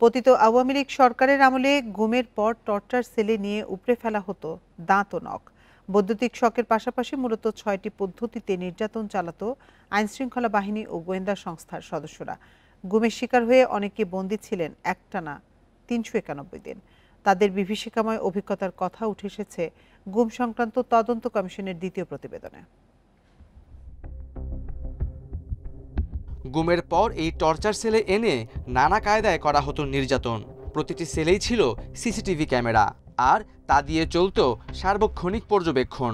পতিত আওয়ামী লীগ সরকারের আমলে গুমের পর টর্চার সেলে নিয়ে উপড়ে ফেলা হতো দাঁত ও নখ। বৈদ্যুতিক শকের পাশাপাশি মূলত ৬টি পদ্ধতিতে নির্যাতন চালাত আইনশৃঙ্খলা বাহিনী ও গোয়েন্দা সংস্থার সদস্যরা। গুমের শিকার হয়ে অনেকে বন্দী ছিলেন একটানা ৩৯১ দিন। তাদের বিভীষিকাময় অভিজ্ঞতার কথা উঠে এসেছে গুম সংক্রান্ত তদন্ত কমিশনের দ্বিতীয় প্রতিবেদনে। গুমের পর এই টর্চার সেলে এনে নানা কায়দায় করা হতো নির্যাতন। প্রতিটি সেলেই ছিল সিসিটিভি ক্যামেরা, আর তা দিয়ে চলত সার্বক্ষণিক পর্যবেক্ষণ।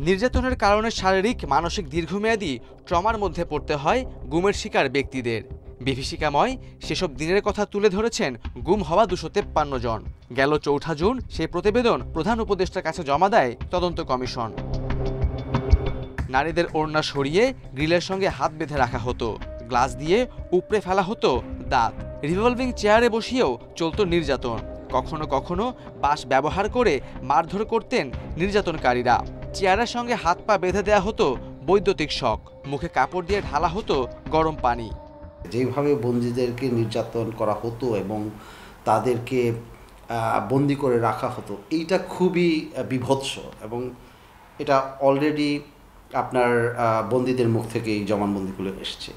নির্যাতনের কারণে শারীরিক মানসিক দীর্ঘমেয়াদী ট্রমার মধ্যে পড়তে হয় গুমের শিকার ব্যক্তিদের। বিভীষিকাময় সেসব দিনের কথা তুলে ধরেছেন গুম হওয়া ২৫৩ জন। গেল ৪ঠা জুন সেই প্রতিবেদন প্রধান উপদেষ্টার কাছে জমা দেয় তদন্ত কমিশন। নারীদের ওড়না সরিয়ে গ্রিলের সঙ্গে হাত বেঁধে রাখা হতো, গ্লাস দিয়ে উপড়ে ফেলা হতো দাঁত, রিভলভিং চেয়ারে বসিয়েও চলত নির্যাতন। কখনো কখনো বাঁশ ব্যবহার করে মারধর করতেন নির্যাতনকারীরা। চেয়ারের সঙ্গে হাত পা বেঁধে দেওয়া হতো বৈদ্যুতিক শক, মুখে কাপড় দিয়ে ঢালা হতো গরম পানি। যেভাবে বন্দীদেরকে নির্যাতন করা হতো এবং তাদেরকে বন্দি করে রাখা হতো, এইটা খুবই বিভৎস এবং এটা অলরেডি আপনার বন্দীদের মুখ থেকে এই জবানবন্দিগুলো এসছে।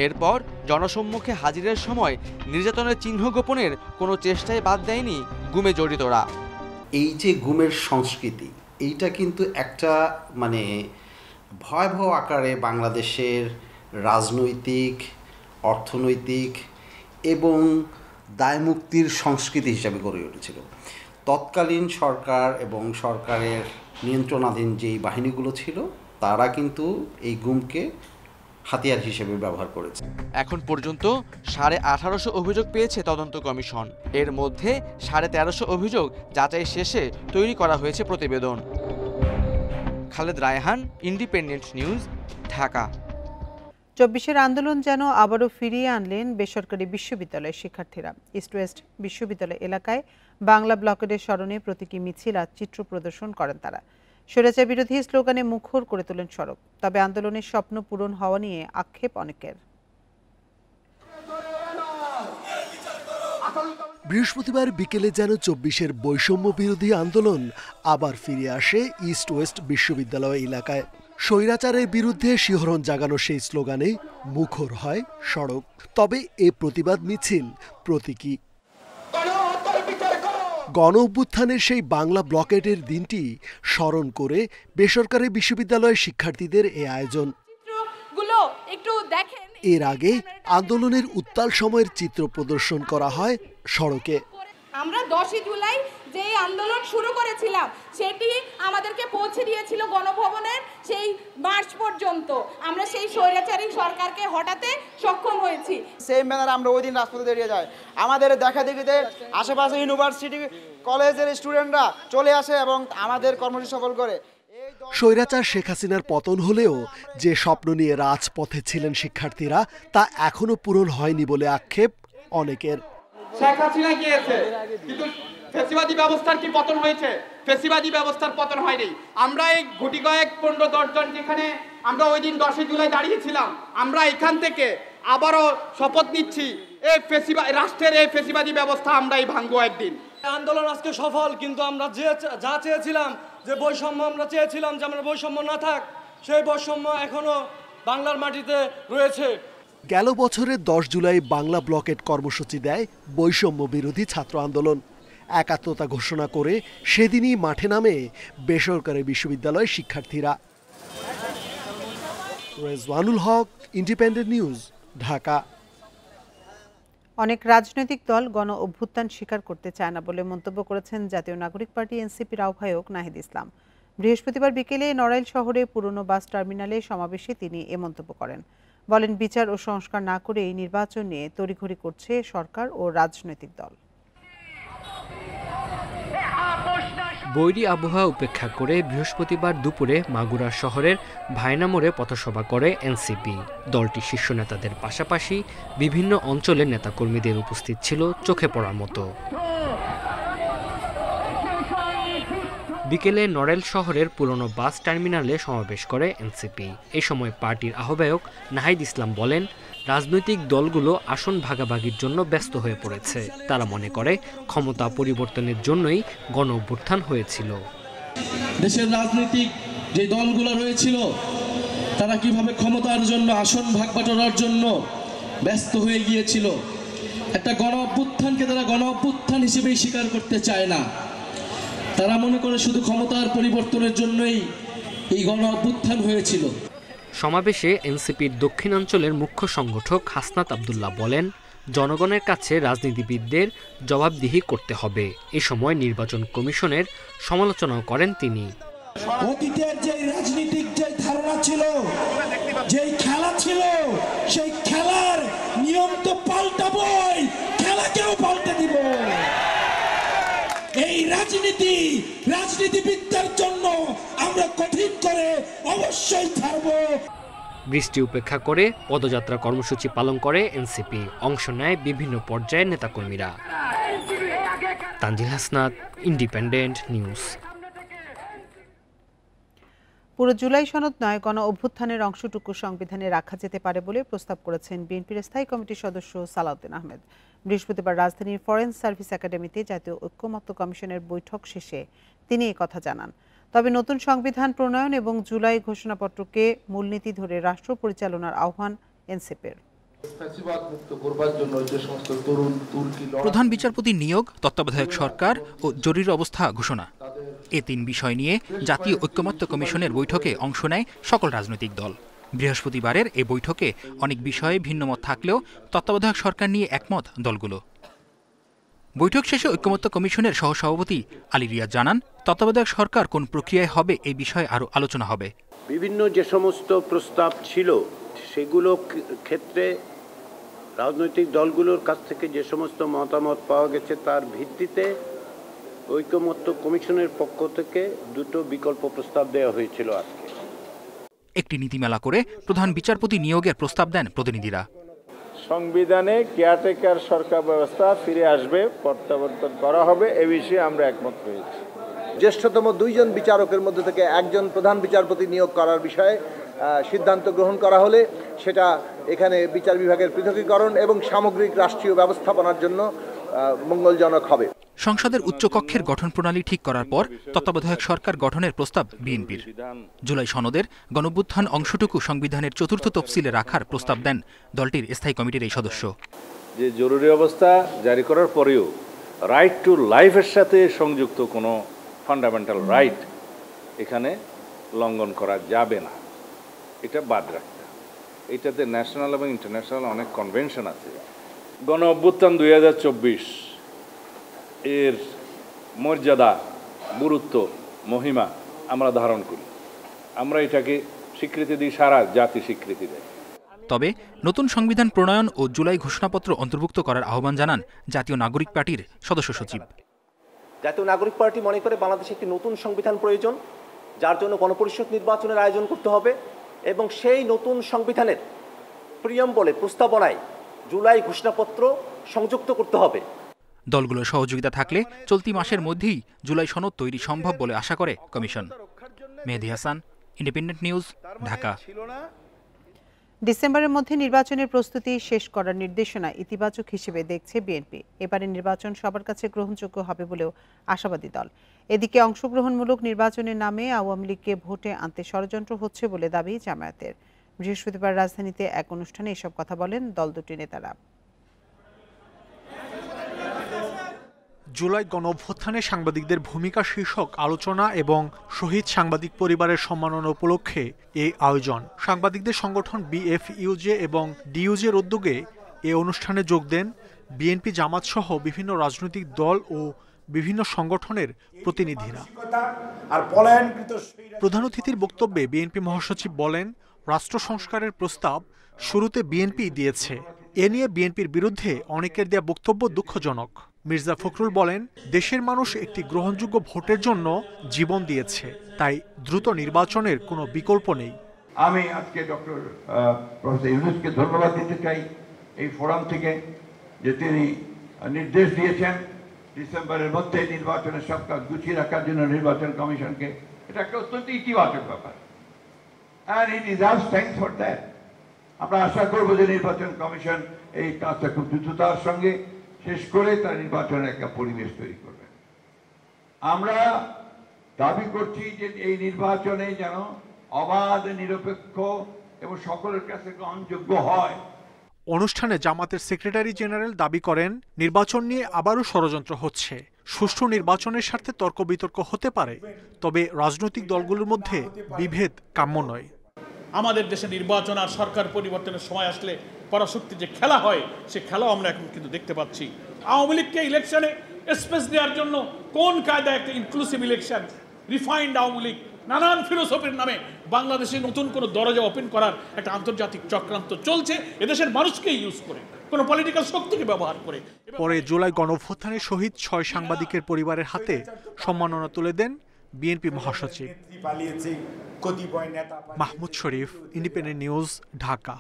এরপর জনসম্মুখে হাজিরের সময় নির্যাতনের চিহ্ন গোপনের কোনো চেষ্টাই বাদ দেয়নি গুমে জড়িতরা। এই যে গুমের সংস্কৃতি, এইটা কিন্তু একটা ভয়াবহ আকারে বাংলাদেশের রাজনৈতিক, অর্থনৈতিক এবং দায়মুক্তির সংস্কৃতি হিসাবে গড়ে উঠেছিল। তৎকালীন সরকার এবং সরকারের নিয়ন্ত্রণাধীন যেই বাহিনীগুলো ছিল, তারা কিন্তু এই গুমকে হাতিয়ার হিসেবে ব্যবহার করেছে। এখন পর্যন্ত ১৮৫০ অভিযোগ পেয়েছে তদন্ত কমিশন। এর মধ্যে ১৩৫০ অভিযোগ যাচাই শেষে তৈরি করা হয়েছে প্রতিবেদন। Khaled Raihan, Independent News, Dhaka. ২৪-এর আন্দোলন যেন আবারও ফিরিয়ে আনলেন বেসরকারি বিশ্ববিদ্যালয়ের শিক্ষার্থীরা। ইস্ট ওয়েস্ট বিশ্ববিদ্যালয় এলাকায় বাংলা ব্লকেটের স্মরণে প্রতীকী মিছিল আর চিত্র প্রদর্শন করেন তারা। স্বৈরাচার বিরোধী স্লোগানে মুখর করে তোলেন সড়ক। তবে আন্দোলনের স্বপ্ন পূরণ হওয়া নিয়ে আক্ষেপ অনেকের। বৃহস্পতিবার বিকেলে যেন ২৪-এর বৈষম্য বিরোধী আন্দোলন আবার ফিরে আসে ইস্ট ওয়েস্ট বিশ্ববিদ্যালয় এলাকায়। স্বৈরাচারের বিরুদ্ধে শিহরণ জাগানো সেই স্লোগানে মুখর হয় সড়ক। তবে এ প্রতিবাদ মিছিল প্রতীকী। গণ অভ্যুত্থানের সেই বাংলা ব্লকেটের দিনটি স্মরণ করে বেসরকারি বিশ্ববিদ্যালয়ের শিক্ষার্থীদের এ আয়োজন। এর আগে আন্দোলনের উত্তাল সময়ের চিত্র প্রদর্শন করা হয় সড়কে। আমরা 10ই জুলাই যে আন্দোলন শুরু করেছিলাম, সেটি আমাদেরকে পৌঁছে দিয়েছিল গণভবনের সেই মার্চ পর্যন্ত। আমরা সেই স্বৈরাচারী সরকারকে হটাতে সক্ষম হয়েছি। সেম ম্যানার আমরা ওই দিন রাজপথে দাঁড়িয়ে যাই। আমাদের দেখা দেখিতে আশেপাশে ইউনিভার্সিটি কলেজের স্টুডেন্টরা চলে আসে এবং আমাদের কর্মসূচি সফল করে। স্বৈরাচার শেখ হাসিনার পতন হলেও যে স্বপ্ন নিয়ে রাজপথে ছিলেন শিক্ষার্থীরা, তা এখনো পূরণ হয়নি বলে আক্ষেপ অনেকের। শেখ হাসিনা গিয়েছে, কিন্তু ফ্যাসিবাদী ব্যবস্থার কি পতন হয়েছে? ফ্যাসিবাদী ব্যবস্থার পতন হয়নি। আমরা এই গুটি কয়েক 15-10 জন যেখানে আমরা ওই দিন 10 জুলাই দাঁড়িয়েছিলাম, আমরা এখান থেকে আবারও শপথ নিচ্ছি, এই রাষ্ট্রের এই ফ্যাসিবাদী ব্যবস্থা আমরাই ভাঙবো একদিন। আন্দোলন আজকে সফল, কিন্তু আমরা যা চেয়েছিলাম, যে বৈষম্য আমরা চেয়েছিলাম যে আমরা বৈষম্য না থাক, সেই বৈষম্য এখনো বাংলার মাটিতে রয়েছে। গেল বছরের 10 জুলাই বাংলা ব্লকেট কর্মসূচি দেয় বৈষম্য বিরোধী ছাত্র আন্দোলন। একাত্মতা ঘোষণা করে সেদিনই মাঠে নামে বেসরকারি বিশ্ববিদ্যালয়ের শিক্ষার্থীরা। রেজওয়ানুল হক, ইন্ডিপেন্ডেন্ট নিউজ, ঢাকা। অনেক রাজনৈতিক দল গণ অভ্যুত্থান স্বীকার করতে চায় না বলে মন্তব্য করেছেন জাতীয় নাগরিক পার্টি এনসিপির আহ্বায়ক নাহিদ ইসলাম। বৃহস্পতিবার বিকেলে নড়াইল শহরে পুরনো বাস টার্মিনালে সমাবেশে তিনি এ মন্তব্য করেন। বলেন, বিচার ও সংস্কার না করে এই নির্বাচন নিয়ে তড়িঘড়ি করছে সরকার ও রাজনৈতিক দল। বৈরী আবহাওয়া উপেক্ষা করে বৃহস্পতিবার দুপুরে মাগুরা শহরের ভায়না মোড়ে পথসভা করে এনসিপি। দলটির শীর্ষ নেতাদের পাশাপাশি বিভিন্ন অঞ্চলের নেতাকর্মীদের উপস্থিত ছিল চোখে পড়ার মতো। বিকেলে নড়াইল শহরের পুরনো বাস টার্মিনালে সমাবেশ করে এনসিপি। এ সময় পার্টির আহ্বায়ক নাহিদ ইসলাম বলেন, রাজনৈতিক দলগুলো আসন ভাগাভাগির জন্য ব্যস্ত হয়ে পড়েছে। তারা মনে করে ক্ষমতা পরিবর্তনের জন্যই গণ অভ্যুত্থান হয়েছিল। দেশের রাজনৈতিক যে দলগুলো রয়েছিল তারা কিভাবে ক্ষমতার জন্য আসন ভাগ বাটোয়ারার জন্য ব্যস্ত হয়ে গিয়েছিল। একটা গণ অভ্যুত্থানকে তারা গণ অভ্যুত্থান হিসেবেই স্বীকার করতে চায় না। তারা মনে করে শুধু ক্ষমতার পরিবর্তনের জন্যই এই গণ অভ্যুত্থান হয়েছিল। সমাবেশে এনসিপির দক্ষিণাঞ্চলের মুখ্য সংগঠক হাসনাত আব্দুল্লাহ বলেন, জনগণের কাছে রাজনীতিবিদদের জবাবদিহি করতে হবে। এ সময় নির্বাচন কমিশনের সমালোচনাও করেন তিনি। অতীতের যে রাজনীতিক যে ধারণা ছিল, যেই খেলা ছিল, সেই খেলার নিয়ম তো পাল্টাবই, খেলাকেও পাল্টে দিব। এই রাজনীতিবিদদের জন্য আমরা কঠিন করে অবশ্যই ছাড়ব। বৃষ্টি উপেক্ষা করে পদযাত্রা কর্মসূচি পালন করে এনসিপি। অংশ নেয় বিভিন্ন পর্যায়ের নেতাকর্মীরা। Tanzil Hasnat, independent news. পুরো জুলাই সনদ নয়, গণ অভ্যুত্থানের অংশটুকু সংবিধানে রাখা যেতে পারে বলে প্রস্তাব করেছেন বিএনপির স্থায়ী কমিটির সদস্য সালাউদ্দিন আহমেদ। বৃহস্পতিবার রাজধানীর ফরেন সার্ভিস একাডেমিতে জাতীয় ঐকমত্য কমিশনের বৈঠক শেষে তিনি একথা জানান। তবে নতুন সংবিধান প্রণয়ন এবং জুলাই ঘোষণাপত্রকে মূলনীতি ধরে রাষ্ট্র পরিচালনার আহ্বান এনসিপির। প্রধান বিচারপতি নিয়োগ, তত্ত্বাবধায়ক সরকার ও জরুরি অবস্থা ঘোষণা, এ তিন বিষয় নিয়ে জাতীয় ঐকমত্য কমিশনের বৈঠকে অংশ নেয় সকল রাজনৈতিক দল। বৃহস্পতিবারের এ বৈঠকে অনেক বিষয়ে ভিন্নমত থাকলেও তত্ত্বাবধায়ক সরকার নিয়ে একমত দলগুলো। বৈঠক শেষে ঐকমত্য কমিশনের সহসভাপতি আলী রিয়াজ জানান, তত্ত্বাবধায়ক সরকার কোন প্রক্রিয়ায় হবে এই বিষয়ে আরও আলোচনা হবে। বিভিন্ন যে সমস্ত প্রস্তাব ছিল সেগুলো ক্ষেত্রে রাজনৈতিক দলগুলোর কাছ থেকে যে সমস্ত মতামত পাওয়া গেছে তার ভিত্তিতে ঐকমত্য কমিশনের পক্ষ থেকে দুটো বিকল্প প্রস্তাব দেওয়া হয়েছিল। আজকে একটি নীতিমেলা করে প্রধান বিচারপতি নিয়োগের প্রস্তাব দেন প্রতিনিধিরা। সংবিধানে কেয়ারটেকার সরকার ব্যবস্থা ফিরে আসবে, প্রত্যাবর্তন করা হবে, এ বিষয়ে আমরা একমত হয়েছি। জ্যেষ্ঠতম দুইজন বিচারকের মধ্যে থেকে একজন প্রধান বিচারপতি নিয়োগ করার বিষয়ে সিদ্ধান্ত গ্রহণ করা হলে সেটা এখানে বিচার বিভাগের পৃথকীকরণ এবং সামগ্রিক রাষ্ট্রীয় ব্যবস্থাপনার জন্য মঙ্গলজনক হবে। সংসদের উচ্চকক্ষের গঠন প্রণালী ঠিক করার পর তত্ত্বাবধায়ক সরকার গঠনের প্রস্তাব বিএনপির। জুলাই সনদের গণঅভ্যুত্থান অংশটুকু সংবিধানের চতুর্থ তফসিলে রাখার প্রস্তাব দেন দলটির স্থায়ী কমিটির এই সদস্য। যে জরুরি অবস্থা জারি করার পরেও রাইট টু লাইফের সাথে সংযুক্ত কোনো ফান্ডামেন্টাল রাইট এখানে লঙ্ঘন করা যাবে না, এটা বাদ রাখতে। এটাতে ন্যাশনাল এবং ইন্টারন্যাশনাল অনেক কনভেনশন আছে। গণ অভ্যুত্থান 2024 এর মর্যাদা, গুরুত্ব, মহিমা আমরা ধারণ করি, আমরা এটাকে স্বীকৃতি দিই, সারা জাতি স্বীকৃতি দেয়। তবে নতুন সংবিধান প্রণয়ন ও জুলাই ঘোষণাপত্র অন্তর্ভুক্ত করার আহ্বান জানান জাতীয় নাগরিক পার্টির সদস্য সচিব। জাতীয় নাগরিক পার্টি মনে করে বাংলাদেশে একটি নতুন সংবিধান প্রয়োজন, যার জন্য গণপরিষদ নির্বাচনের আয়োজন করতে হবে এবং সেই নতুন সংবিধানের প্রিয়াম্বলে, প্রস্তাবনায় জুলাই ঘোষণাপত্র সংযুক্ত করতে হবে। দলগুলোর সহযোগিতা থাকলে চলতি মাসের মধ্যেই জুলাই সনদ তৈরি সম্ভব বলে আশা করে কমিশন। মেহেদী হাসান, ইন্ডিপেন্ডেন্ট নিউজ, ঢাকা। ডিসেম্বরের মধ্যে নির্বাচনের প্রস্তুতি শেষ করার নির্দেশনা ইতিবাচক হিসেবে দেখছে বিএনপি। এবারে নির্বাচন সবার কাছে গ্রহণযোগ্য হবে বলেও আশাবাদী দল। এদিকে অংশগ্রহণমূলক নির্বাচনের নামে আওয়ামী লীগকে ভোটে আনতে ষড়যন্ত্র হচ্ছে বলে দাবি জামায়াতের। বৃহস্পতিবার রাজধানীতে এক অনুষ্ঠানে এসব কথা বলেন দল দুটির নেতারা। জুলাই গণঅভ্যুত্থানে সাংবাদিকদের ভূমিকা শীর্ষক আলোচনা এবং শহীদ সাংবাদিক পরিবারের সম্মাননা উপলক্ষে এই আয়োজন। সাংবাদিকদের সংগঠন বিএফইউজে এবং ডিইউজের উদ্যোগে এ অনুষ্ঠানে যোগ দেন বিএনপি, জামাত সহ বিভিন্ন রাজনৈতিক দল ও বিভিন্ন সংগঠনের প্রতিনিধিরা। প্রধান অতিথির বক্তব্যে বিএনপি মহাসচিব বলেন, রাষ্ট্র সংস্কারের প্রস্তাব শুরুতে বিএনপি দিয়েছে। এ নিয়ে বিএনপির বিরুদ্ধে অনেকের দেয়া বক্তব্য দুঃখজনক। মির্জা ফখরুল বলেন, দেশের মানুষ একটি গ্রহণযোগ্য ভোটের জন্য জীবন দিয়েছে, তাই দ্রুত নির্বাচনের কোনো বিকল্প নেই। আমি আজকে ডক্টর প্রফেসর ইউনূসকে ধন্যবাদ দিতে চাই এই ফোরাম থেকে, যে তিনি নির্দেশ দিয়েছেন ডিসেম্বরের মধ্যে নির্বাচনের সব কাজ গুছিয়ে রাখার জন্য নির্বাচন কমিশনকে। এটা একটা অত্যন্ত ইতিবাচক ব্যাপার, and he deserves thanks for that. আমরা আশা করব যে নির্বাচন কমিশন এই কাজটা খুব দ্রুততার সঙ্গে শেষ করে তার নির্বাচনের একটা পরিবেশ তৈরি করবে। আমরা দাবি করছি যে এই নির্বাচনে যেন অবাধ, নিরপেক্ষ এবং সকলের কাছে গ্রহণযোগ্য হয়। অনুষ্ঠানে জামাতের সেক্রেটারি জেনারেল দাবি করেন, নির্বাচন নিয়ে আবারও ষড়যন্ত্র হচ্ছে। সুষ্ঠু নির্বাচনের স্বার্থে তর্ক বিতর্ক হতে পারে, তবে রাজনৈতিক দলগুলোর মধ্যে বিভেদ কাম্য নয়। আমাদের দেশে নির্বাচন আর সরকার পরিবর্তনের সময় আসলে পরাশক্তি যে খেলা হয়, সে খেলাও আমরা এখন কিন্তু দেখতে পাচ্ছি। আওয়ামী লীগকে ইলেকশনে স্পেস দেওয়ার জন্য কোন কায়দায় একটা inclusive election, refined Awami League, নানান ফিলোসফির নামে বাংলাদেশে নতুন কোনো দরজা ওপেন করার একটা আন্তর্জাতিক চক্রান্ত চলছে, এদেশের মানুষকে ইউজ করে, কোনো পলিটিক্যাল শক্তিকে ব্যবহার করে। পরে জুলাই গণঅভ্যুত্থানে শহীদ 6 সাংবাদিকের পরিবারের হাতে সম্মাননা তুলে দেন বিএনপি মহাসচিব। Mahmud Sharif, Independent News, Dhaka.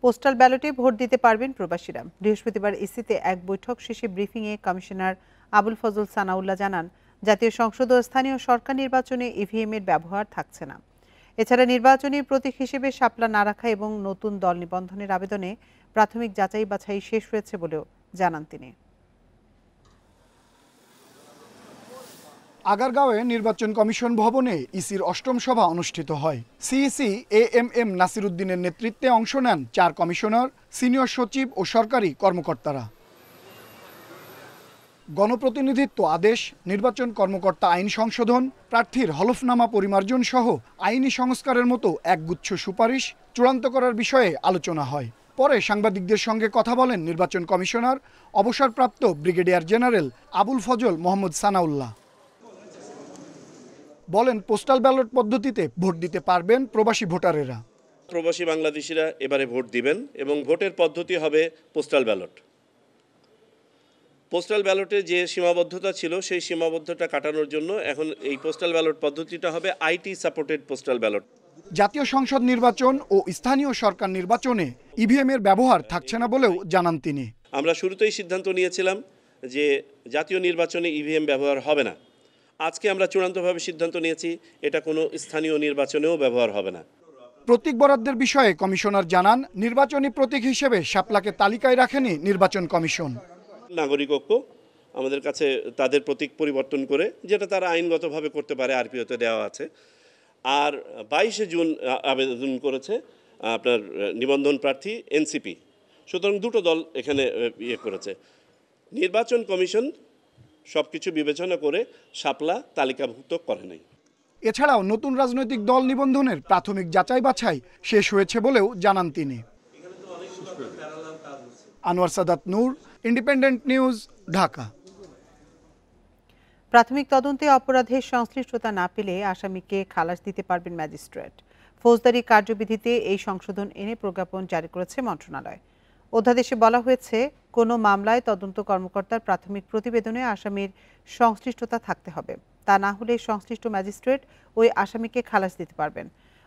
Postal ব্যালটে ভোট দিতে পারবেন প্রবাসীরা। বৃহস্পতিবার ইসিতে এক বৈঠক শেষে ব্রিফিংয়ে কমিশনার আবুল ফজল সানাউল্লাহ জানান, জাতীয় সংসদ ও স্থানীয় সরকার নির্বাচনে ইভিএম এর ব্যবহার থাকছে না। এছাড়া নির্বাচনী প্রতীক হিসেবে শাপলা না রাখা এবং নতুন দল নিবন্ধনের আবেদনে প্রাথমিক যাচাই বাছাই শেষ হয়েছে বলেও জানান তিনি। আগারগাঁওয়ে নির্বাচন কমিশন ভবনে ইসির ৮ম সভা অনুষ্ঠিত হয়। সিইসি এএমএম নাসির উদ্দিনের নেতৃত্বে অংশ নেন 4 কমিশনার, সিনিয়র সচিব ও সরকারি কর্মকর্তারা। গণপ্রতিনিধিত্ব আদেশ, নির্বাচন কর্মকর্তা আইন সংশোধন, প্রার্থীর হলফনামা পরিমার্জন সহ আইনি সংস্কারের মতো একগুচ্ছ সুপারিশ চূড়ান্ত করার বিষয়ে আলোচনা হয়। পরে সাংবাদিকদের সঙ্গে কথা বলেন নির্বাচন কমিশনার অবসরপ্রাপ্ত ব্রিগেডিয়ার জেনারেল আবুল ফজল মোহাম্মদ সানাউল্লাহ। বলেন, পোস্টাল ব্যালট পদ্ধতিতে ভোট দিতে পারবেন প্রবাসী ভোটারেরা। প্রবাসী বাংলাদেশিরা এবারে ভোট দিবেন এবং ভোটের পদ্ধতি হবে পোস্টাল ব্যালট। পোস্টাল ব্যালটে যে সীমাবদ্ধতা ছিল সেই সীমাবদ্ধতা কাটানোর জন্য এখন এই পোস্টাল ব্যালট পদ্ধতিটা হবে আইটি সাপোর্টেড পোস্টাল ব্যালট। জাতীয় সংসদ নির্বাচন ও স্থানীয় সরকার নির্বাচনে ইভিএম এর ব্যবহার থাকছে না বলেও জানান তিনি। আমরা শুরুতেই সিদ্ধান্ত নিয়েছিলাম যে জাতীয় নির্বাচনে ইভিএম ব্যবহার হবে না। আজকে আমরা চূড়ান্তভাবে সিদ্ধান্ত নিয়েছি এটা কোনো স্থানীয় নির্বাচনেও ব্যবহার হবে না। প্রতীক বরাদ্দের বিষয়ে কমিশনার জানান, নির্বাচনী প্রতীক হিসেবে শাপলাকে তালিকায় রাখেনি নির্বাচন কমিশন। নাগরিক ঐক্য আমাদের কাছে তাদের প্রতীক পরিবর্তন করে, যেটা তারা আইনগতভাবে করতে পারে, আরপিওতে দেওয়া আছে। আর 22শে জুন আবেদন করেছে আপনার নিবন্ধন প্রার্থী এনসিপি। সুতরাং দুটো দল এখানে করেছে। নির্বাচন কমিশন সব কিছু বিবেচনা করে শাপলা তালিকাভুক্ত করে নাই। এছাড়াও নতুন রাজনৈতিক দল নিবন্ধনের প্রাথমিক যাচাই বাছাই শেষ হয়েছে বলেও জানান তিনি। আনোয়ার সাদাত নূর, ইন্ডিপেন্ডেন্ট নিউজ, ঢাকা। প্রাথমিক তদন্তে অপরাধের সংশ্লিষ্টতা না পেলে আসামিকে খালাস দিতে পারবেন ম্যাজিস্ট্রেট। ফৌজদারি কার্যবিধিতে এই সংশোধন এনে প্রজ্ঞাপন জারি করেছে মন্ত্রণালয়। অধ্যাদেশে বলা হয়েছে, কোনো মামলায় তদন্ত কর্মকর্তার প্রাথমিক প্রতিবেদনে আসামির সংশ্লিষ্টতা থাকতে হবে। তা না হলে সংশ্লিষ্ট ম্যাজিস্ট্রেট ওই আসামিকে খালাস দিতে পারবেন।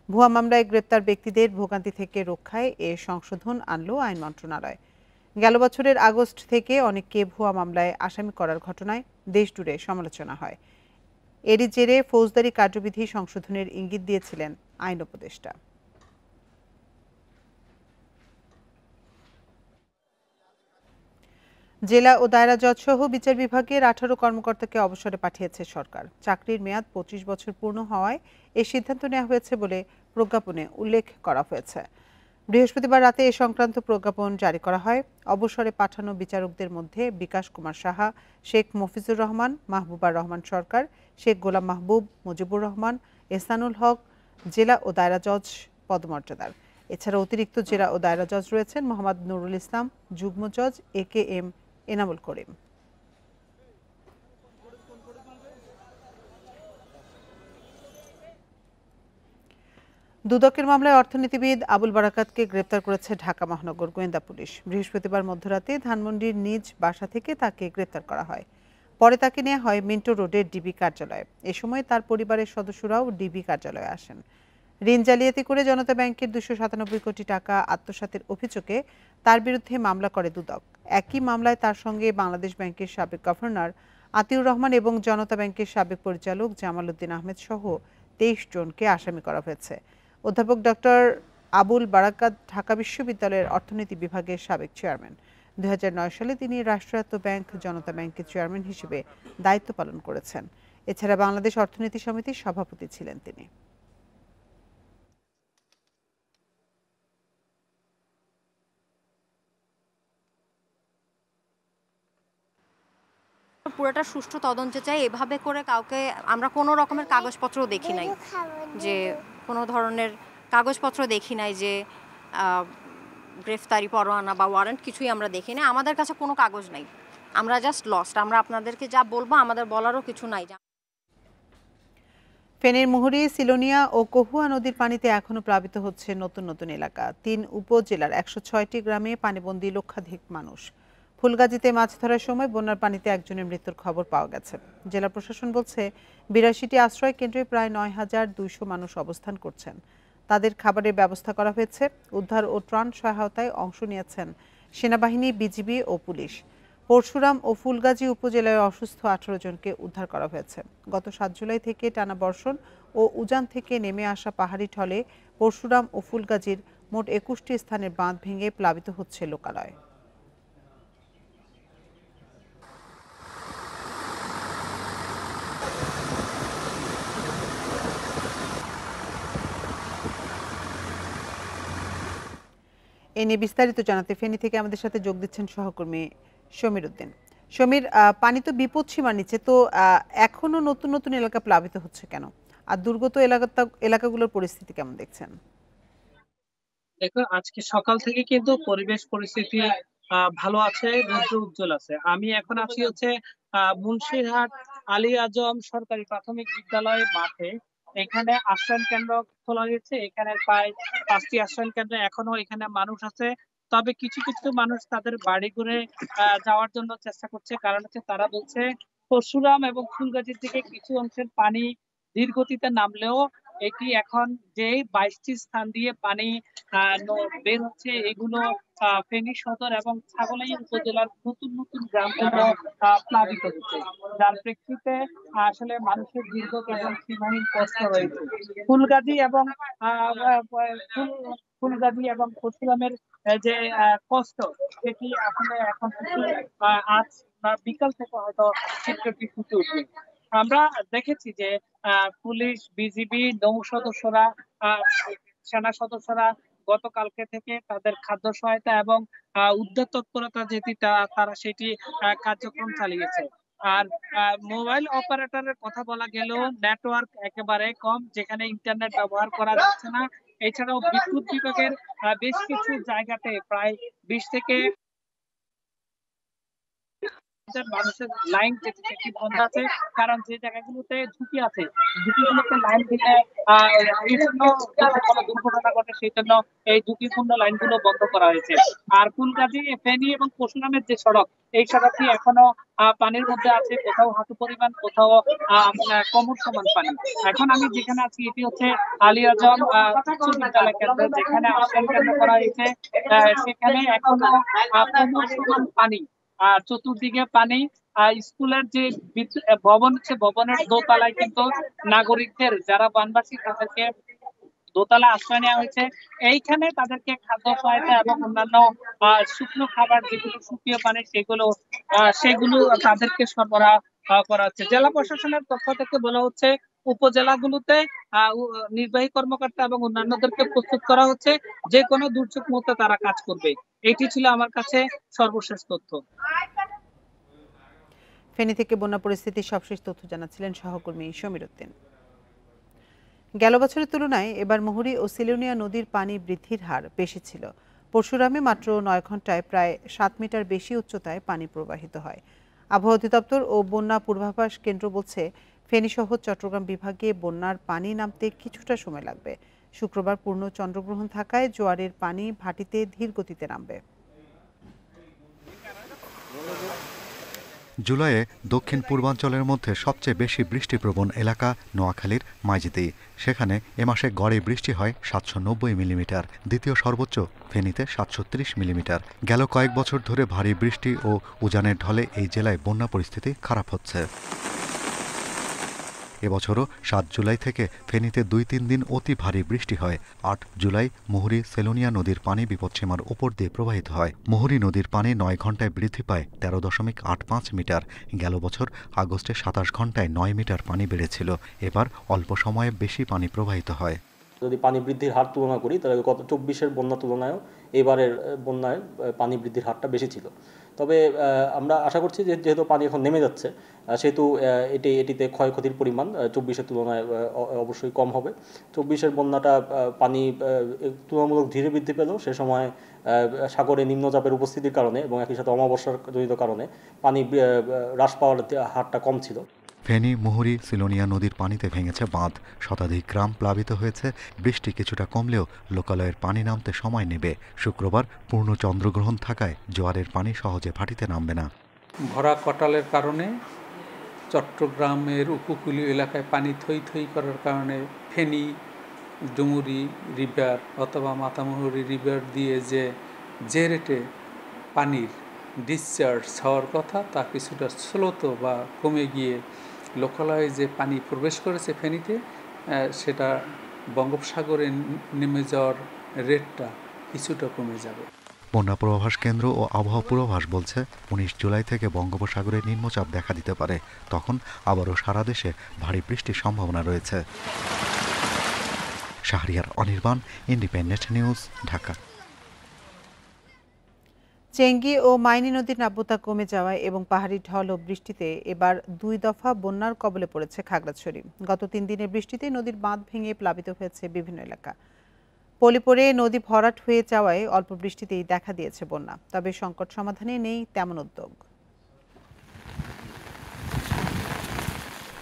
ভুয়া মামলায় গ্রেপ্তার ব্যক্তিদের ভোগান্তি থেকে রক্ষায় এ সংশোধন আনলো আইন মন্ত্রণালয়। গেল বছরের আগস্ট থেকে অনেককে ভুয়া মামলায় আসামি করার ঘটনায় দেশজুড়ে সমালোচনা হয়। এরই জেরে ফৌজদারি কার্যবিধি সংশোধনের ইঙ্গিত দিয়েছিলেন আইন উপদেষ্টা। জেলা ও দায়রা জজ সহ বিচার বিভাগের 18 কর্মকর্তাকে অবসরে পাঠিয়েছে সরকার। চাকরির মেয়াদ 25 বছর পূর্ণ হওয়ায় এই সিদ্ধান্ত নেওয়া হয়েছে বলে প্রজ্ঞাপনে উল্লেখ করা হয়েছে। বৃহস্পতিবার রাতে এ সংক্রান্ত প্রজ্ঞাপন জারি করা হয়। অবসরে পাঠানো বিচারকদের মধ্যে বিকাশ কুমার সাহা, শেখ মফিজুর রহমান, মাহবুবার রহমান সরকার, শেখ গোলাম মাহবুব, মুজিবুর রহমান, এহসানুল হক জেলা ও দায়রা জজ পদমর্যাদার। এছাড়া অতিরিক্ত জেলা ও দায়রা জজ রয়েছেন মোহাম্মদ নুরুল ইসলাম, যুগ্ম জজ AKM এনামুল করিম। দুদকের মামলায় অর্থনীতিবিদ আবুল বারাকাতকে গ্রেপ্তার করেছে ঢাকা মহানগর গোয়েন্দা পুলিশ। বৃহস্পতিবার মধ্যরাতে ধানমন্ডির নিজ বাসা থেকে তাকে গ্রেপ্তার করা হয়। পরে তাকে নেওয়া হয় মিন্টো রোডের ডিবি কার্যালয়ে। এ সময় তার পরিবারের সদস্যরাও ডিবি কার্যালয়ে আসেন। ঋণ জালিয়াতি করে জনতা ব্যাংকের 297 কোটি টাকা আত্মসাতের অভিযোগে তার বিরুদ্ধে মামলা করে দুদক। একই মামলায় তার সঙ্গে বাংলাদেশ ব্যাংকের সাবেক গভর্নর আতিউর রহমান এবং জনতা ব্যাংকের সাবেক পরিচালক জামাল উদ্দিন আহমেদ সহ 23 জনকে আসামি করা হয়েছে। অধ্যাপক ডক্টর আবুল বারাকাত ঢাকা বিশ্ববিদ্যালয়ের অর্থনীতি বিভাগের সাবেক চেয়ারম্যান। 2009 সালে তিনি রাষ্ট্রায়ত্ত ব্যাংক জনতা ব্যাংকের চেয়ারম্যান হিসেবে দায়িত্ব পালন করেছেন। এছাড়া বাংলাদেশ অর্থনীতি সমিতির সভাপতি ছিলেন তিনি। পুরোটা সুষ্ঠু তদন্ত চাই। এভাবে করে কাউকে আমরা কোনো রকমের কাগজপত্র দেখি নাই, যে কোনো ধরনের কাগজপত্র দেখি নাই, যে গ্রেফতারি পরোয়ানা বা ওয়ারেন্ট কিছুই আমরা দেখি না। আমাদের কাছে কোনো কাগজ নাই, আমরা জাস্ট লস্ট। আমরা আপনাদেরকে যা বলবো আমাদের বলারও কিছু নাই। ফেনীর মুহুরী, সিলোনিয়া ও কহুয়া নদীর পানিতে এখনো প্লাবিত হচ্ছে নতুন নতুন এলাকা। 3 উপজেলার 106টি গ্রামে পানিবন্দী লক্ষাধিক মানুষ। ফুলগাজীতে মাছ ধরার সময় বন্যার পানিতে একজনের মৃত্যুর খবর পাওয়া গেছে। জেলা প্রশাসন বলছে 82টি আশ্রয় কেন্দ্রে প্রায় 9200 মানুষ অবস্থান করছেন। তাদের খাবারের ব্যবস্থা করা হয়েছে। উদ্ধার ও ত্রাণ সহায়তায় অংশ নিয়েছেন সেনাবাহিনী, বিজিবি ও পুলিশ। পরশুরাম ও ফুলগাজী উপজেলায় অসুস্থ 18 জনকে উদ্ধার করা হয়েছে। গত 7 জুলাই থেকে টানা বর্ষণ ও উজান থেকে নেমে আসা পাহাড়ি ঢলে পরশুরাম ও ফুলগাজীর মোট 21টি স্থানের বাঁধ ভেঙে প্লাবিত হচ্ছে লোকালয়। এ নিয়ে বিস্তারিত জানাতে ফেনী থেকে আমাদের সাথে যোগ দিচ্ছেন সহকর্মী সমীর উদ্দিন। সমীর, পানি তো বিপদসীমার নিচে, তো এখনো নতুন নতুন এলাকা প্লাবিত হচ্ছে কেন, আর দুর্গত এলাকাগুলোর পরিস্থিতি কেমন দেখছেন? দেখো, আজকে সকাল থেকে কিন্তু পরিবেশ পরিস্থিতি ভালো আছে, রৌদ্র উজ্জ্বল আছে। আমি এখন আছি হচ্ছে মুন্সিরহাট আলী আজম সরকারি প্রাথমিক বিদ্যালয়ের মাঠে। এখানে আশ্রয়ণ কেন্দ্র খোলা হয়েছে। এখানে প্রায় 5টি আশ্রয়ণ কেন্দ্র এখনো এখানে মানুষ আছে। তবে কিছু কিছু মানুষ তাদের বাড়ি ঘুরে যাওয়ার জন্য চেষ্টা করছে। কারণ হচ্ছে তারা বলছে পরশুরাম এবং ফুলগাজীর দিকে কিছু অংশের পানি ধীর গতিতে নামলেও এটি এখন যে 22টি স্থান দিয়ে পানি বের হচ্ছে, এগুলো ফেনী সদর এবং ছাগলাইয়া উপজেলার নতুন নতুন গ্রামগুলো প্লাবিত হচ্ছে, যার প্রেক্ষিতে আসলে মানুষের দীর্ঘ এবং সীমাহীন কষ্ট রয়েছে। ফুলগাজী এবং পরশুরামের যে কষ্ট, সেটি আসলে এখন আজ বিকাল থেকে হয়তো চিত্রটি ফুটে উঠবে। আমরা দেখেছি যে পুলিশ, বিজিবি, নৌ সদস্যরা, সেনা সদস্যরা গতকালকে থেকে তাদের খাদ্য সহায়তা এবং উদ্ধার তৎপরতা যেটি তারা সেটি কার্যক্রম চালিয়েছে। আর মোবাইল অপারেটরের কথা বলা গেলেও নেটওয়ার্ক একেবারে কম, যেখানে ইন্টারনেট ব্যবহার করা যাচ্ছে না। এছাড়াও বিদ্যুৎ বিভাগের বেশ কিছু জায়গাতে প্রায় 20 থেকে মানুষের লাইন যেটি বন্ধ আছে, কারণ যে জায়গাগুলোতে ঝুঁকি আছে, ঝুঁকিগুলোতে লাইন দিলে কোনো দুর্ঘটনা ঘটে, সেই জন্য এই ঝুঁকিপূর্ণ লাইনগুলো বন্ধ করা হয়েছে। আর ফুলগাজী, ফেনী এবং পরশুরামের যে সড়ক, এই সড়কটি এখনো পানির মধ্যে আছে, কোথাও হাঁটু পরিমাণ, কোথাও কোমর সমান পানি। এখন আমি যেখানে আছি এটি হচ্ছে আলী আজম উচ্চ বিদ্যালয় কেন্দ্র, যেখানে আশ্রয় কেন্দ্র করা হয়েছে। সেখানে এখনো কোমর সমান পানি, চতুর্দিকে পানি। স্কুলের যে ভবন আছে, ভবনের দোতলায় কিন্তু নাগরিকদের যারা বানবাসী তাদেরকে দোতলা আশ্রয় নেওয়া হয়েছে। এইখানে তাদেরকে খাদ্য সহায়তা এবং অন্যান্য শুকনো খাবার, যেগুলো শুকিয়ে পানি, সেগুলো তাদেরকে সরবরাহ করা হচ্ছে। জেলা প্রশাসনের পক্ষ থেকে বলা হচ্ছে উপজেলাগুলোতে নির্বাহী কর্মকর্তা এবং অন্যান্যদেরকে প্রস্তুত করা হচ্ছে, যে কোনো দুর্যোগ মুহূর্তে তারা কাজ করবে। এটি ছিল আমার কাছে সর্বশেষ তথ্য। ফেনী থেকে বন্যা পরিস্থিতির সবশেষ তথ্য জানাচ্ছিলেন সহকর্মী সমীর উদ্দিন। গেল বছরের তুলনায় এবার মুহুরী ও সিলোনিয়া নদীর পানি বৃদ্ধির হার বেশি ছিল। পরশুরামে মাত্র 9 ঘন্টায় প্রায় 7 মিটার বেশি উচ্চতায় পানি প্রবাহিত হয়। আবহাওয়া অধিদপ্তর ও বন্যা পূর্বাভাস কেন্দ্র বলছে ফেনী সহ চট্টগ্রাম বিভাগে বন্যার পানি নামতে কিছুটা সময় লাগবে। শুক্রবার পূর্ণ চন্দ্রগ্রহণ থাকায় জোয়ারের পানি ভাটিতে ধীর গতিতে নামবে। জুলাইয়ে দক্ষিণ পূর্বাঞ্চলের মধ্যে সবচেয়ে বেশি বৃষ্টিপ্রবণ এলাকা নোয়াখালীর মাইজদি। সেখানে এ মাসে গড়ে বৃষ্টি হয় 790 মিলিমিটার, দ্বিতীয় সর্বোচ্চ ফেনীতে 730 মিলিমিটার। গেল কয়েক বছর ধরে ভারী বৃষ্টি ও উজানের ঢলে এই জেলায় বন্যা পরিস্থিতি খারাপ হচ্ছে। এবছরও 7 জুলাই থেকে ফেনীতে 2-3 দিন অতি ভারী বৃষ্টি হয়। 8 জুলাই মুহুরী সেলোনিয়া নদীর পানি বিপদসীমার উপর দিয়ে প্রবাহিত হয়। মুহুরী নদীর পানি 9 ঘন্টায় বৃদ্ধি পায় 13.85 মিটার। গেল বছর আগস্টে 27 ঘন্টায় 9 মিটার পানি বেড়েছিল। এবার অল্প সময়ে বেশি পানি প্রবাহিত হয়। যদি পানি বৃদ্ধির হার তুলনা করি তাহলে গত 24-এর বন্যা তুলনায়ও এবারের বন্যায় পানি বৃদ্ধির হারটা বেশি ছিল। তবে আমরা আশা করছি যে যেহেতু পানি এখন নেমে যাচ্ছে সেহেতু এটিতে ক্ষয়ক্ষতির পরিমাণ 24-এর তুলনায় অবশ্যই কম হবে। 24-এর বন্যাটা পানি তুলনামূলক ধীরে বৃদ্ধি পেলেও সে সময় সাগরে নিম্নচাপের উপস্থিতির কারণে এবং একই সাথে অমাবস্যার জনিত কারণে পানি হ্রাস পাওয়ার হারটা কম ছিল। ফেনী মুহুরী সিলোনিয়া নদীর পানিতে ভেঙেছে বাঁধ, শতাধিক গ্রাম প্লাবিত হয়েছে। বৃষ্টি কিছুটা কমলেও লোকালয়ের পানি নামতে সময় নেবে। শুক্রবার পূর্ণ চন্দ্রগ্রহণ থাকায় জোয়ারের পানি সহজে ভাটিতে নামবে না। ভরা কটালের কারণে চট্টগ্রামের উপকূলীয় এলাকায় পানি থই থই করার কারণে ফেনী ডুমুরি রিভার অথবা মাতামুহুরী রিভার দিয়ে যে রেটে পানির ডিসচার্জ হওয়ার কথা তা কিছুটা স্লোত বা কমে গিয়ে লোকালয়ে যে পানি প্রবেশ করেছে ফেনীতে সেটা বঙ্গোপসাগরে নেমে যাওয়ার রেটটা কিছুটা কমে যাবে। বন্যা পূর্বাভাস কেন্দ্র ও আবহাওয়া পূর্বাভাস বলছে 19 জুলাই থেকে বঙ্গোপসাগরে নিম্নচাপ দেখা দিতে পারে। তখন আবারও সারা দেশে ভারী বৃষ্টির সম্ভাবনা রয়েছে। Shahriar Anirban, Independent News, Dhaka. চেঙ্গি ও মাইনী নদীর নাব্যতা কমে যাওয়ায় এবং পাহাড়ি ঢল ও বৃষ্টিতে এবার 2 দফা বন্যার কবলে পড়েছে খাগড়াছড়ি। গত 3 দিনের বৃষ্টিতে নদীর বাঁধ ভেঙে প্লাবিত হয়েছে বিভিন্ন এলাকা। পলি পড়ে নদী ভরাট হয়ে যাওয়ায় অল্প বৃষ্টিতেই দেখা দিয়েছে বন্যা। তবে সংকট সমাধানে নেই তেমন উদ্যোগ।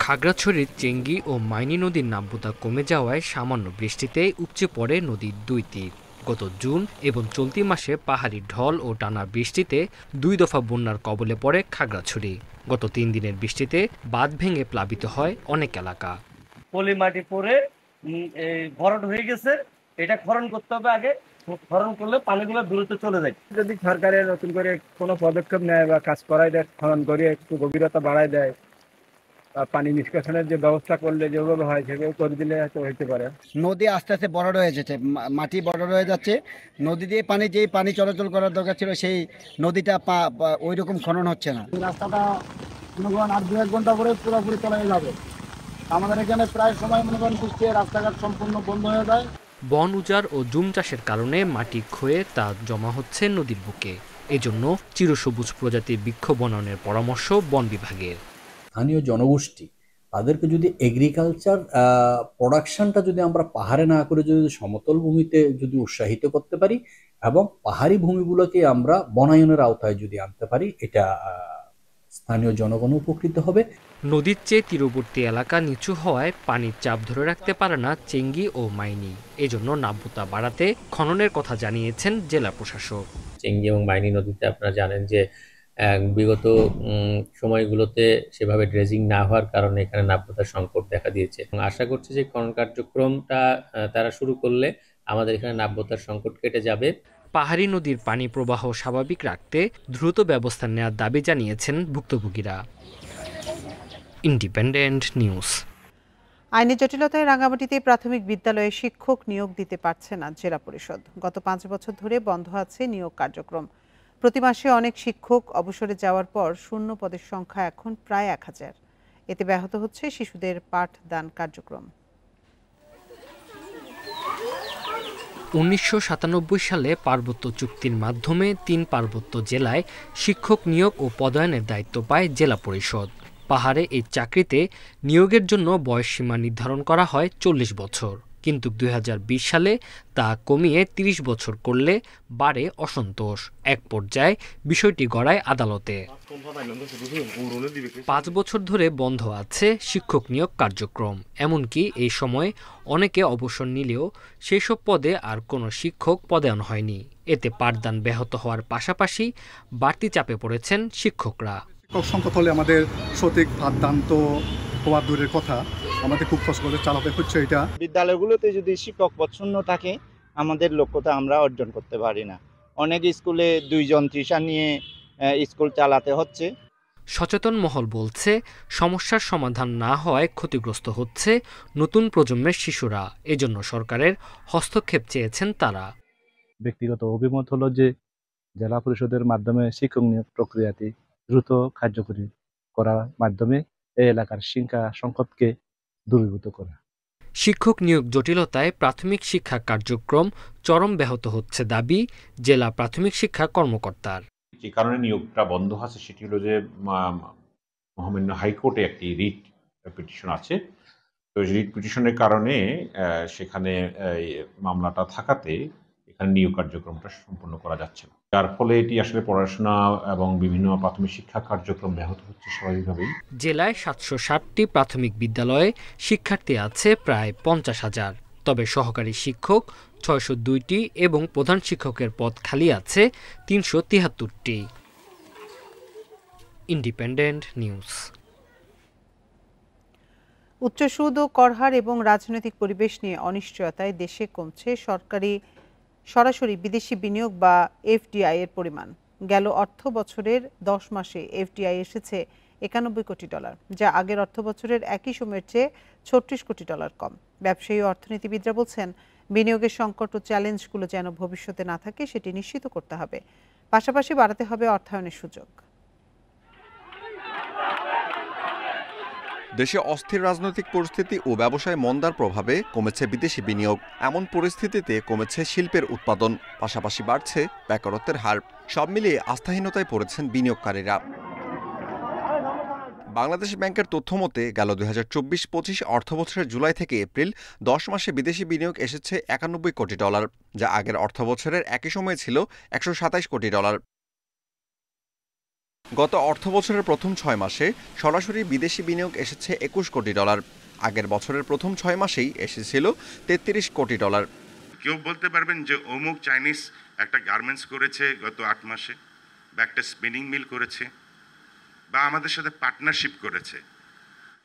খাগড়াছড়ির চেঙ্গি ও মাইনী নদীর নাব্যতা কমে যাওয়ায় সামান্য বৃষ্টিতে উপচে পড়ে নদীর 2 তীর। গত জুন এবং চলতি মাসে পাহাড়ি ঢল ও টানা বৃষ্টিতে 2 দফা বন্যার কবলে পড়ে খাগড়াছড়ি। গত 3 দিনের বৃষ্টিতে বাঁধ ভেঙে প্লাবিত হয় অনেক এলাকা। পলি মাটি পরে ভরাট হয়ে গেছে, এটা খনন করতে হবে আগে। খনন করলে পানিগুলো দ্রুত চলে যায়। যদি সরকারের নতুন করে কোনো পদক্ষেপ নেয় বা কাজ করাই দেয়, খনন করে একটু গভীরতা বাড়ায় দেয়, পানি নিষ্কাশনের যে ব্যবস্থা করলে যেভাবে হয় সেভাবে করে দিলে হয়তো হইতে পারে। নদী আস্তে আস্তে বড় হয়ে যাচ্ছে, মাটি বড় হয়ে যাচ্ছে। নদী দিয়ে যেই পানি চলাচল করার দরকার ছিল সেই নদীটা ওই রকম খনন হচ্ছে না। রাস্তাটা মনে করেন আর 2-1 ঘন্টা করে পুরোপুরি চলে যাবে। আমাদের এখানে প্রায় সময় মনে করেন বৃষ্টি রাস্তাঘাট সম্পূর্ণ বন্ধ হয়ে যায়। বন উজাড় ও জুম চাষের কারণে মাটি ক্ষয়ে তা জমা হচ্ছে নদীর বুকে। এজন্য চিরসবুজ প্রজাতির বৃক্ষ বনায়নের পরামর্শ বন বিভাগের। স্থানীয় জনগোষ্ঠী তাদেরকে যদি এগ্রিকালচার প্রোডাকশনটা যদি আমরা পাহাড়ে না করে যদি সমতল ভূমিতে যদি উৎসাহিত করতে পারি এবং পাহাড়ি ভূমিগুলোকে আমরা বনায়নের আওতায় যদি আনতে পারি, এটা স্থানীয় জনগণ উপকৃত হবে। নদীর চেয়ে তীরবর্তী এলাকা নিচু হওয়ায় পানির চাপ ধরে রাখতে পারে না চেঙ্গি ও মাইনী। এজন্য নাব্যতা বাড়াতে খননের কথা জানিয়েছেন জেলা প্রশাসক। চেঙ্গি এবং মাইনী নদীতে আপনারা জানেন যে বিগত সময়গুলোতে সেভাবে ড্রেজিং না হওয়ার কারণে এখানে নাব্যতার সংকট দেখা দিয়েছে। আশা করছি যে খনন কার্যক্রমটা তারা শুরু করলে আমাদের এখানে নাব্যতার সংকট কেটে যাবে। পাহাড়ি নদীর পানি প্রবাহ স্বাভাবিক রাখতে দ্রুত ব্যবস্থা নেওয়ার দাবি জানিয়েছেন ভুক্তভোগীরা। Independent news. আইনি জটিলতায় রাঙ্গামাটিতে প্রাথমিক বিদ্যালয়ে শিক্ষক নিয়োগ দিতে পারছে না জেলা পরিষদ। গত 5 বছর ধরে বন্ধ আছে নিয়োগ কার্যক্রম। প্রতি মাসে অনেক শিক্ষক অবসরে যাওয়ার পর শূন্য পদের সংখ্যা এখন প্রায় 1000। এতে ব্যাহত হচ্ছে শিশুদের পাঠদান কার্যক্রম। 1997 সালে পার্বত্য চুক্তির মাধ্যমে 3 পার্বত্য জেলায় শিক্ষক নিয়োগ ও পদায়নের দায়িত্ব পায় জেলা পরিষদ। পাহাড়ে এই চাকরিতে নিয়োগের জন্য বয়সসীমা নির্ধারণ করা হয় 40 বছর, কিন্তু 2020 সালে তা কমিয়ে 30 বছর করলে বাড়ে অসন্তোষ। এক পর্যায়ে বিষয়টি গড়ায় আদালতে। 5 বছর ধরে বন্ধ আছে শিক্ষক নিয়োগ কার্যক্রম। এমনকি এই সময় অনেকে অবসর নিলেও সেসব পদে আর কোনো শিক্ষক পদায়ন হয়নি। এতে পাঠদান ব্যাহত হওয়ার পাশাপাশি বাড়তি চাপে পড়েছেন শিক্ষকরা। শিক্ষক সংকট হলে আমাদের সঠিক পাঠদান তো হওয়া দূরের কথা, আমাদের খুব কষ্ট করে চালাতে হচ্ছে। এটা বিদ্যালয়গুলোতে যদি শিক্ষক পদ শূন্য থাকে আমাদের লক্ষ্যটা আমরা অর্জন করতে পারি না। অনেক স্কুলে 2 জন টিচার নিয়ে স্কুল চালাতে হচ্ছে। সচেতন মহল বলছে, সমস্যার সমাধান না হওয়ায় ক্ষতিগ্রস্ত হচ্ছে নতুন প্রজন্মের শিশুরা। এজন্য সরকারের হস্তক্ষেপ চেয়েছেন তারা। ব্যক্তিগত অভিমত হলো যে জেলা পরিষদের মাধ্যমে শিক্ষক নিয়োগ প্রক্রিয়াটি দ্রুত কার্যকরী করার মাধ্যমে এই এলাকার শিক্ষা সংকটকে দূরীভূত করা। শিক্ষক নিয়োগ জটিলতায় প্রাথমিক শিক্ষা কার্যক্রম চরম ব্যাহত হচ্ছে দাবি জেলা প্রাথমিক শিক্ষা কর্মকর্তার। যে কারণে নিয়োগটা বন্ধ আছে সেটি হলো যে মহামান্য হাইকোর্টে একটি রিট পিটিশন আছে। তো রিট পিটিশনের কারণে সেখানে মামলাটা থাকাতে এখানে নিয়োগ কার্যক্রমটা সম্পন্ন করা যাচ্ছে না, যার ফলে এটি আসলে পড়াশোনা এবং বিভিন্ন প্রাথমিক শিক্ষা কার্যক্রম ব্যাহত হচ্ছে স্বাভাবিকভাবেই। জেলায় 760টি প্রাথমিক বিদ্যালয়ে শিক্ষার্থী আছে প্রায় 50,000, তবে সহকারী শিক্ষক 602টি এবং প্রধান শিক্ষকের পদ খালি আছে 373টি। Independent news. উচ্চ সুদ ও করহার এবং রাজনৈতিক পরিবেশ নিয়ে অনিশ্চয়তায় দেশে কমছে সরাসরি বিদেশি বিনিয়োগ বা এফডিআই এর পরিমাণ। গেল অর্থ বছরের 10 মাসে এফডিআই এসেছে $91 কোটি, যা আগের অর্থ বছরের একই সময়ের চেয়ে $36 কোটি কম। ব্যবসায়ী ও অর্থনীতিবিদরা বলছেন, বিনিয়োগের সংকট ও চ্যালেঞ্জগুলো যেন ভবিষ্যতে না থাকে সেটি নিশ্চিত করতে হবে। পাশাপাশি বাড়াতে হবে অর্থায়নের সুযোগ। দেশে অস্থির রাজনৈতিক পরিস্থিতি ও ব্যবসায় মন্দার প্রভাবে কমেছে বিদেশি বিনিয়োগ। এমন পরিস্থিতিতে কমেছে শিল্পের উৎপাদন, পাশাপাশি বাড়ছে বেকারত্বের হার। সব মিলিয়ে আস্থাহীনতায় পড়েছেন বিনিয়োগকারীরা। বাংলাদেশ ব্যাংকের তথ্য মতে গেল 2024-25 অর্থবছরের জুলাই থেকে এপ্রিল 10 মাসে বিদেশি বিনিয়োগ এসেছে $91 কোটি, যা আগের অর্থবছরের একই সময়ে ছিল $127 কোটি। গত অর্থবছরের প্রথম 6 মাসে সরাসরি বিদেশি বিনিয়োগ এসেছে $21 কোটি। আগের বছরের প্রথম 6 মাসেই এসেছিল $33 কোটি। কেউ বলতে পারবেন যে অমুক চাইনিজ একটা গার্মেন্টস করেছে গত 8 মাসে, বা একটা স্পিনিং মিল করেছে, বা আমাদের সাথে পার্টনারশিপ করেছে।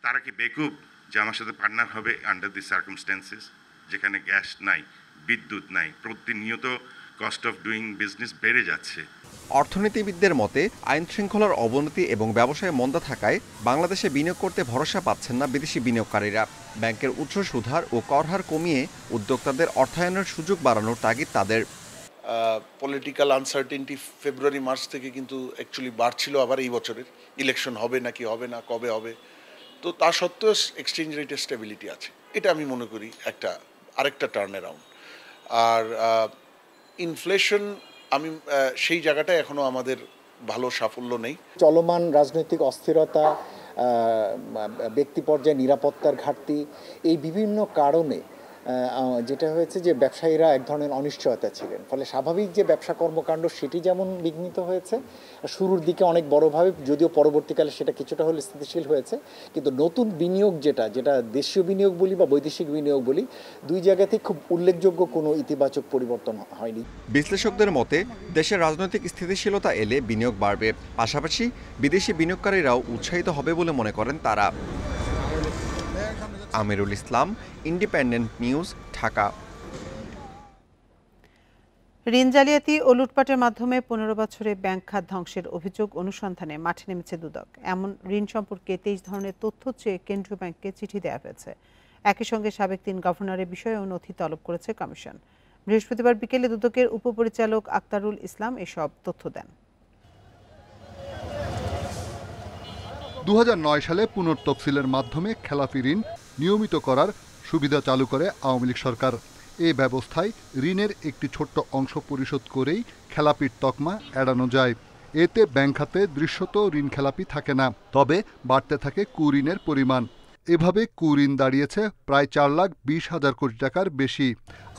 তারা কি বেকুব যে আমার সাথে পার্টনার হবে আন্ডার দি সার্কামস্ট্যান্সেস, যেখানে গ্যাস নাই, বিদ্যুৎ নাই, প্রতিনিয়ত কস্ট অফ ডুইং বিজনেস বেড়ে যাচ্ছে। অর্থনীতিবিদদের মতে আইন শৃঙ্খলার অবনতি এবং ব্যবসায় মন্দা থাকায় বাংলাদেশে বিনিয়োগ করতে ভরসা পাচ্ছেন না বিদেশি বিনিয়োগকারীরা। ব্যাংকের উচ্চ সুদহার ও করহার কমিয়ে উদ্যোক্তাদের অর্থায়নের সুযোগ বাড়ানোর তাগিদ তাদের। পলিটিক্যাল আনসার্টেনটি ফেব্রুয়ারি মার্চ থেকে কিন্তু অ্যাকচুয়ালি বাড়ছিল, আবার এই বছরের ইলেকশন হবে নাকি হবে না, কবে হবে। তো তা সত্ত্বেও এক্সচেঞ্জ রেটের স্টেবিলিটি আছে, এটা আমি মনে করি আরেকটা টার্ন অ্যারাউন্ড। আর ইনফ্লেশন আমি সেই জায়গাটায় এখনো আমাদের ভালো সাফল্য নেই। চলমান রাজনৈতিক অস্থিরতা, ব্যক্তি পর্যায়ে নিরাপত্তার ঘাটতি, এই বিভিন্ন কারণে যেটা হয়েছে যে ব্যবসায়ীরা এক ধরনের অনিশ্চয়তা ছিলেন, ফলে স্বাভাবিক যে ব্যবসা কর্মকাণ্ড সেটি যেমন বিঘ্নিত হয়েছে শুরুর দিকে অনেক বড়ভাবে, যদিও পরবর্তীকালে সেটা কিছুটা হলে স্থিতিশীল হয়েছে, কিন্তু নতুন বিনিয়োগ যেটা দেশীয় বিনিয়োগ বলি বা বৈদেশিক বিনিয়োগ বলি, দুই জায়গাতেই খুব উল্লেখযোগ্য কোনো ইতিবাচক পরিবর্তন হয়নি। বিশ্লেষকদের মতে দেশের রাজনৈতিক স্থিতিশীলতা এলে বিনিয়োগ বাড়বে, পাশাপাশি বিদেশি বিনিয়োগকারীরাও উৎসাহিত হবে বলে মনে করেন তারা। Amirul Islam, independent News, Dhaka. ঋণ জালিয়াতি ও লুটপাটের মাধ্যমে 15 বছরে ব্যাংক খাত ধ্বংসের অভিযোগ অনুসন্ধানে মাঠে নেমেছে দুদক। এমন ঋণ সম্পর্কে 23 ধরনের তথ্য চেয়ে কেন্দ্রীয় ব্যাংককে চিঠি দেওয়া হয়েছে। একই সঙ্গে সাবেক 3 গভর্নরের বিষয়েও নথি তলব করেছে কমিশন। বৃহস্পতিবার বিকেলে দুদকের উপপরিচালক আক্তারুল ইসলাম এসব তথ্য দেন। 2009 সালে পুনর্তফসিলের মাধ্যমে খেলাপি ঋণ নিয়মিত করার সুবিধা চালু করে আওয়ামী লীগ সরকার। এই ব্যবস্থায় ঋণের একটি ছোট্ট অংশ পরিশোধ করেই খেলাপির তকমা এড়ানো যায়। এতে ব্যাংক খাতে দৃশ্যত ঋণ খেলাপি থাকে না, তবে বাড়তে থাকে কুঋণের পরিমাণ। এভাবে কুঋণ দাঁড়িয়েছে প্রায় 4,20,000 কোটি টাকার বেশি।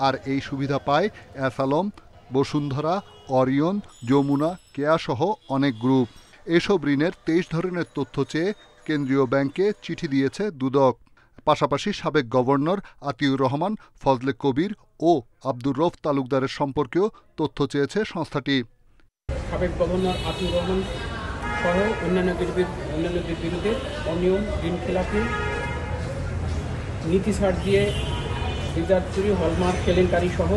আর এই সুবিধা পায় অ্যাসালম, বসুন্ধরা, অরিয়ন, যমুনা, কেয়া সহ অনেক গ্রুপ। এসব ঋণের 23 ধরনের তথ্য চেয়ে কেন্দ্রীয় ব্যাংকে চিঠি দিয়েছে দুদক। পাশাপাশি সাবেক গভর্নর আতিউর রহমান, ফজলে কবির ও আব্দুর রউফ তালুকদারের সম্পর্কেও তথ্য চেয়েছে সংস্থাটি। সাবেক গভর্নর আতিউর রহমান সহ অন্যান্যদের বিরুদ্ধে অনিয়ম, ঋণ খেলাপি, নীতি ছাড় দিয়ে রিজার্ভ চুরি, হলমার্ক কেলেঙ্কারি সহ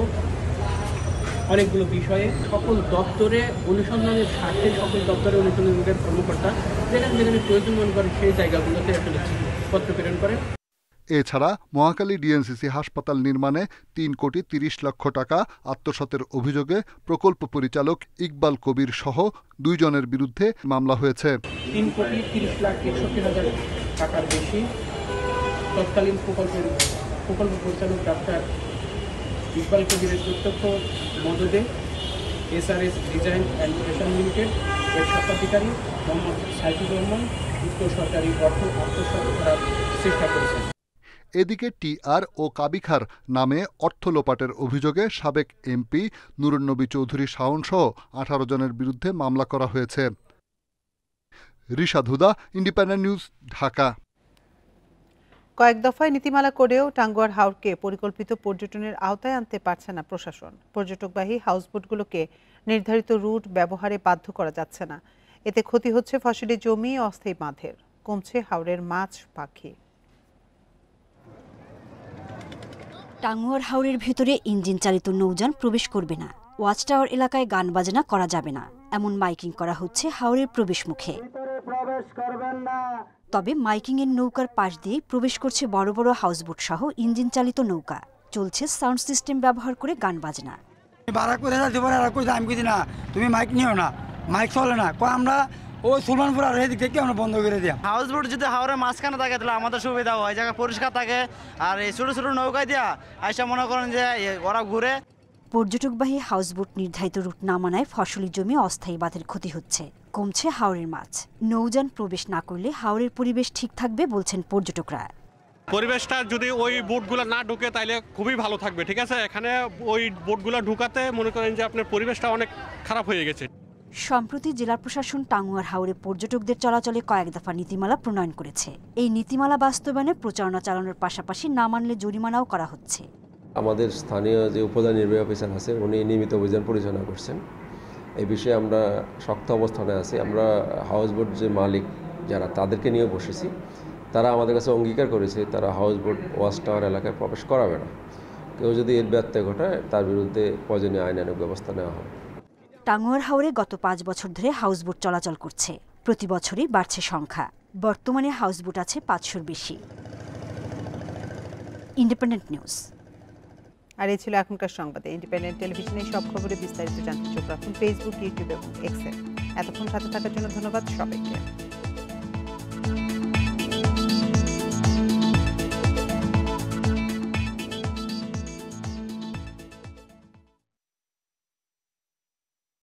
অনেকগুলো বিষয়ে সকল দপ্তরে অনুসন্ধানের স্বার্থে সকল দপ্তরে অনুসন্ধানের কর্মকর্তা যেখানে যেখানে প্রয়োজন মনে করেন সেই জায়গাগুলোতে আসলে চিঠিপত্র প্রেরণ করেন। এছাড়া মহাখালী ডিএনসিসি হাসপাতাল নির্মাণে ৩,৩০,০০,০০০ টাকা আত্মসাতের অভিযোগে প্রকল্প পরিচালক ইকবাল কবির সহ ২ জনের বিরুদ্ধে মামলা হয়েছে। ৩,৩০,৬১,০০০ টাকার বেশি তৎকালীন প্রকল্প পরিচালক ডাক্তার ইকবাল কবিরের প্রত্যক্ষ মদদে SRS design and production limited এর স্বত্বাধিকারী মোহাম্মদ সাইফুর রহমান উত্তর সরকারি অর্থ আত্মসাৎ করার চেষ্টা করেছেন। এদিকে টিআর ও কাবিখার নামে অর্থ লোপাটের অভিযোগে সাবেক এমপি নুরুন্নবী চৌধুরী শাওনসহ ১৮ জনের বিরুদ্ধে মামলা করা হয়েছে। রিশাদ হুদা, ইন্ডিপেন্ডেন্ট নিউজ, ঢাকা। কয়েক দফায় নীতিমালা করেও টাঙ্গুয়ার হাওরকে পরিকল্পিত পর্যটনের আওতায় আনতে পারছে না প্রশাসন। পর্যটকবাহী হাউসবোটগুলোকে নির্ধারিত রুট ব্যবহারে বাধ্য করা যাচ্ছে না। এতে ক্ষতি হচ্ছে ফসলি জমি ও অস্থায়ী বাঁধের, কমছে হাওরের মাছ পাখি। টাঙ্গুয়ার হাওরের ভেতরে ইঞ্জিন চালিত নৌযান প্রবেশ করবে না, ওয়াচ টাওয়ার এলাকায় গান বাজনা করা যাবে না, এমন মাইকিং করা হচ্ছে হাওরের প্রবেশ মুখে। তবে মাইকিং এর নৌকার পাশ দিয়ে প্রবেশ করছে বড় বড় হাউসবোট সহ ইঞ্জিন চালিত নৌকা। চলছে সাউন্ড সিস্টেম ব্যবহার করে গান বাজনা। তুমি মাইক নিও না, মাইক চলে না, আমরা ওই সুলমানপুর আর এদিক থেকে আমরা বন্ধ করে দিই। হাউসবোট যদি হাওরের মাঝখানে থাকে তাহলে আমাদের সুবিধা হয়, জায়গা পরিষ্কার থাকে। আর এই ছোট ছোট নৌকা দিয়া আইসা মনে করেন যে ওরা ঘুরে। পর্যটকবাহী হাউসবোট নির্ধারিত রুট না মানায় ফসলি জমি অস্থায়ী বাঁধের ক্ষতি হচ্ছে, কমছে হাওরের মাছ। নৌযান প্রবেশ না করলে হাওরের পরিবেশ ঠিক থাকবে বলছেন পর্যটকরা। পরিবেশটা যদি ওই বোটগুলো না ঢুকে তাহলে খুবই ভালো থাকবে, ঠিক আছে। এখানে ওই বোটগুলো ঢুকাতে মনে করেন যে আপনার পরিবেশটা অনেক খারাপ হয়ে গেছে। সম্প্রতি জেলা প্রশাসন টাঙ্গুয়ার হাওরে পর্যটকদের চলাচলে কয়েক দফা নীতিমালা প্রণয়ন করেছে। এই নীতিমালা বাস্তবায়নে প্রচারণা চালানোর পাশাপাশি না মানলে জরিমানাও করা হচ্ছে। আমাদের স্থানীয় যে উপজেলা নির্বাহী অফিসার আছেন উনি নিয়মিত অভিযান পরিচালনা করছেন। এই বিষয়ে আমরা শক্ত অবস্থানে আছি। আমরা হাউসবোট যে মালিক যারা তাদেরকে নিয়ে বসেছি, তারা আমাদের কাছে অঙ্গীকার করেছে তারা হাউসবোট ওয়াচ টাওয়ার এলাকায় প্রবেশ করাবে না। কেউ যদি এর ব্যত্যয় ঘটায় তার বিরুদ্ধে প্রয়োজনীয় আইনানুগ ব্যবস্থা নেওয়া হবে। টাঙ্গুয়ার হাওরে গত ৫ বছর ধরে হাউসবোট চলাচল করছে, প্রতি বছরই বাড়ছে সংখ্যা। বর্তমানে হাউসবোট আছে ৫০০-র বেশি। Independent news. আর এই ছিল এখনকার সংবাদে। ইন্ডিপেন্ডেন্ট টেলিভিশনের সব খবরে বিস্তারিত জানতে চোখ রাখুন ফেসবুক, ইউটিউব এবং এক্সে। এতক্ষণ সাথে থাকার জন্য ধন্যবাদ সবাইকে।